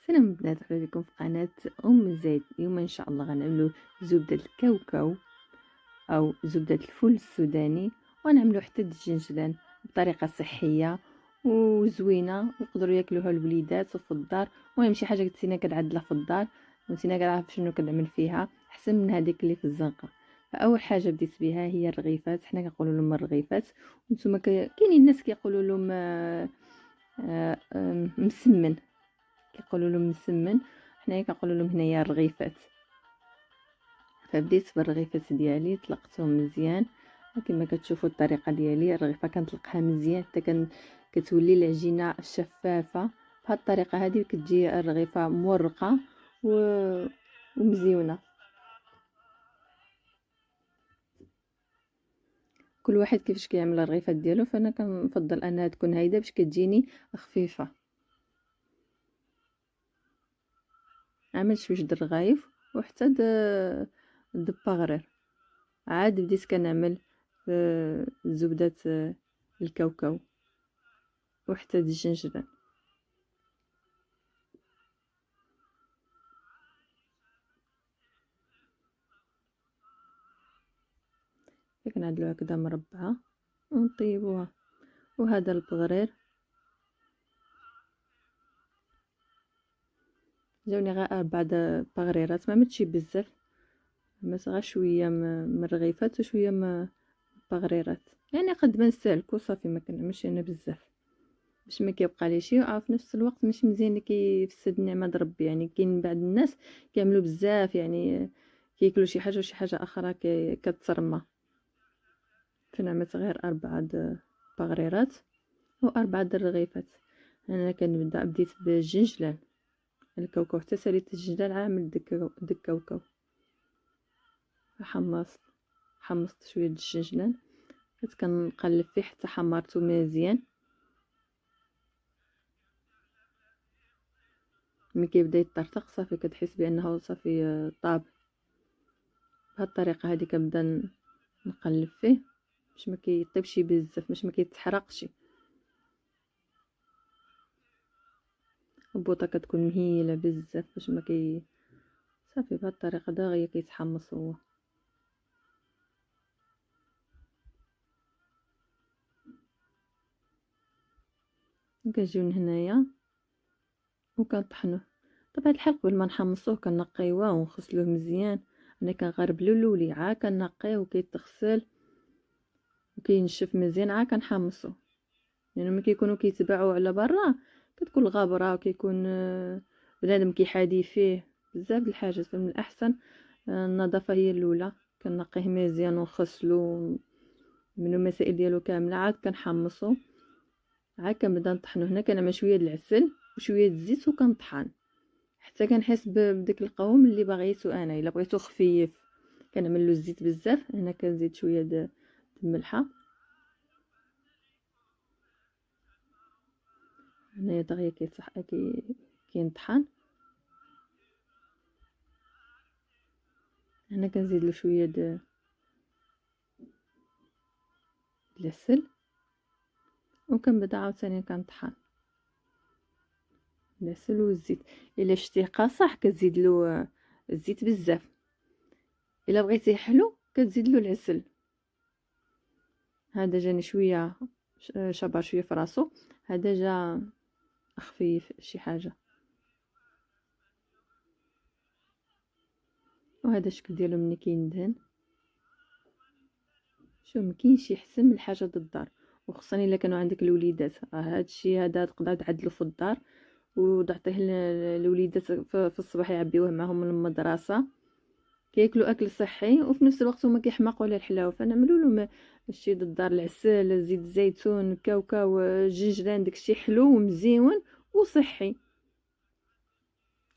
سلام البنات، مرحبا بكم في قناة زيد. اليوم ان شاء الله غنعملو زبدة الكاوكاو او زبدة الفول السوداني، ونعملو حتى الجنجلان بطريقة صحية وزوينة ويقدروا ياكلوها الوليدات وفي الدار. المهم شي حاجة كنتينا كنعدلها في الدار وكنتينا كنعرف شنو كنعمل فيها احسن من هذيك اللي في الزنقة. فاول حاجة بديت بها هي الرغيفات، حنا كنقولوا لهم الرغيفات وانتم كاينين الناس كيقولوا لهم مسمن، كيقولوا لهم مسمن، حنايا كنقولوا لهم هنايا الرغيفات. فبديت بالرغيفات ديالي، طلقتهم مزيان كما كتشوفوا. الطريقه ديالي الرغيفه كنطلقها مزيان حتى كتولي العجينه شفافه. بهذه الطريقه هذه كتجي الرغيفه مورقه ومزيونه. كل واحد كيفاش كيعمل الرغيفات ديالو، فانا كنفضل انها تكون هيدا باش كتجيني خفيفه. عملت شويه د الرغايف وحتى الدباغرير. عاد بديت كنعمل زبدة الكاوكاو وحتى الجنجبان. كنعدلوها هكذا مربعة ونطيبوها. وهذا البغرير جاوني غير 4 بغريرات، ما متشي بزاف، بس غير شويه من الرغيفات وشويه من البغريرات، يعني قد ما نستهلكو صافي، ما كنعملش انا بزاف باش ما كيبقى لي شي. وفي نفس الوقت ماشي مزيان كيفسد نعمه ربي. يعني كاين بعض الناس كيعملوا بزاف، يعني كياكلوا شي حاجه وشي حاجه اخرى كترمى. فنعملت غير 4 بغريرات و4 الرغيفات. انا بديت بالجنجلان الكاوكاو، حتى ساليت الجنجلان عامل دك كاوكاو. حمصت شويه الجنجلان، بقيت كنقلب فيه حتى حمرته مزيان. ملي كيبدا يطرطق صافي كتحس بانه صافي طاب. بهذه الطريقه هذه كنبدا نقلب فيه باش ما كيطيبش بزاف، باش ما كيتحرقش. البوطه كتكون مهيله بزاف باش ما صافي. بهذه الطريقه دغيا كيتحمص هو. كنجيو هنايا وكنطحنوه. طبعا الحال قبل ما نحمصوه كنقيوه ونغسلوه مزيان. انا كنغربلو الوليعه، كنقيه وكيتغسل وكينشف مزيان، عا كنحمصو. يعني ملي كيكونوا كيتباعوا على برا كتكون الغابره وكيكون بنادم كيحادي فيه بزاف د الحاجات. فمن الاحسن النظافه هي الاولى. كنقيه مزيان ونغسلو من المسائل ديالو كامله، عاد كنحمصو. عاد كنبدا نطحنو. هنا كنعمل شويه د العسل وشويه د الزيت وكنطحن حتى كنحس بداك القوام اللي باغيتو. انا الا بغيتو خفيف كنعمل له الزيت بزاف. هنا كنزيد شويه د الملحه. هنايا دغيا كينطحن. هنا كنزيد له شويه د العسل وكنبدا عاوتاني كنطحن العسل والزيت. الا شتيه قاصح كتزيد له الزيت بزاف، الا بغيتيه حلو كتزيد له العسل. هذا جاني شويه شبر شويه في راسو، هذا جا خفيف شي حاجه. وهذا الشكل ديالو ملي كيندهن. شوف مكاينش يحسن من الحاجه د الدار، وخصوصا الا كانوا عندك الوليدات. هذا الشيء هذا تقدر تعدلو في الدار وتعطيه للوليدات في الصباح يعبيوه معهم من المدرسه، كياكلوا اكل صحي وفي نفس الوقت هما كيحماقوا على الحلاوه. فنعملوا لهم الشيء د الدار، العسل، زيت الزيتون، الكاوكاو، الجنجلان، داكشي حلو ومزيون وصحي،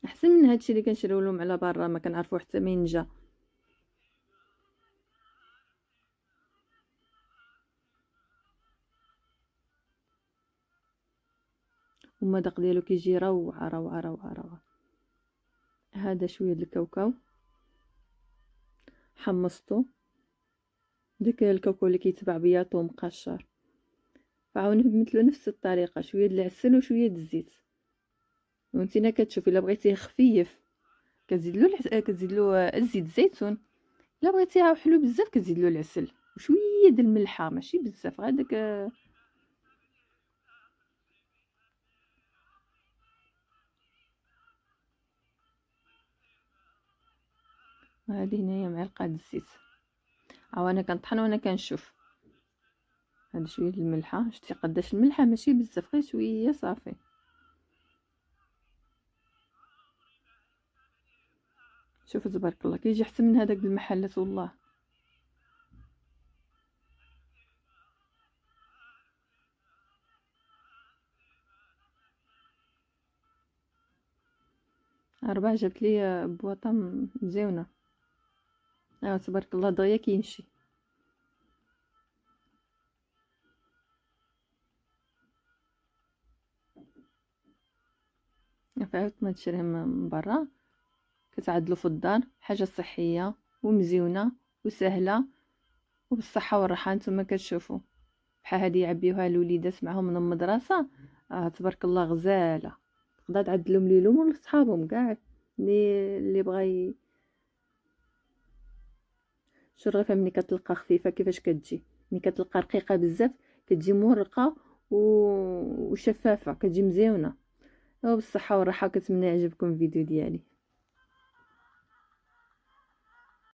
احسن من هادشي اللي كنشريو لهم على برا ما كنعرفوا حتى منين جا. والمذاق ديالو كيجي روعه روعه روعه روعه. هذا شويه د الكاوكاو حمصته، ديك الكاوكاو اللي كيتباع بياطو مقشر. فعاوني نمثلو نفس الطريقه، شويه د العسل وشويه د الزيت وانتينا كتشوفي الا بغيتيه خفيف كتزيد له كتزيد له الزيت الزيتون، الا بغيتيها حلو بزاف كتزيد له العسل وشويه د الملحه ماشي بزاف غير داك. هذه هنايا معلقه د الزيت، ها انا كنطحن وانا كنشوف. هاد شويه د الملحه، شتي قداش الملحه ماشي بزاف غير شويه صافي. شوف تبارك الله كيجي احسن من هذاك المحلات والله. ربع جبت لي بواطه مزيونه. تبارك الله دغيا كيمشي. عاود ما تشريه من برا كتعدلو في الدار، حاجه صحيه ومزيونه وسهله وبالصحه والراحه. نتوما كتشوفوا بحال هادي يعبيوها الوليدات معاهم من المدرسه، تبارك الله غزاله. تقدر تعدلهم ليهم ولا صحابهم كاع اللي بغى شو رغيفه ملي كتلقى خفيفه كيفاش كتجي، ملي كتلقى رقيقه بزاف كتجي مورقه وشفافه، كتجي مزيونه. وبالصحه والراحه. كنتمنى يعجبكم الفيديو ديالي.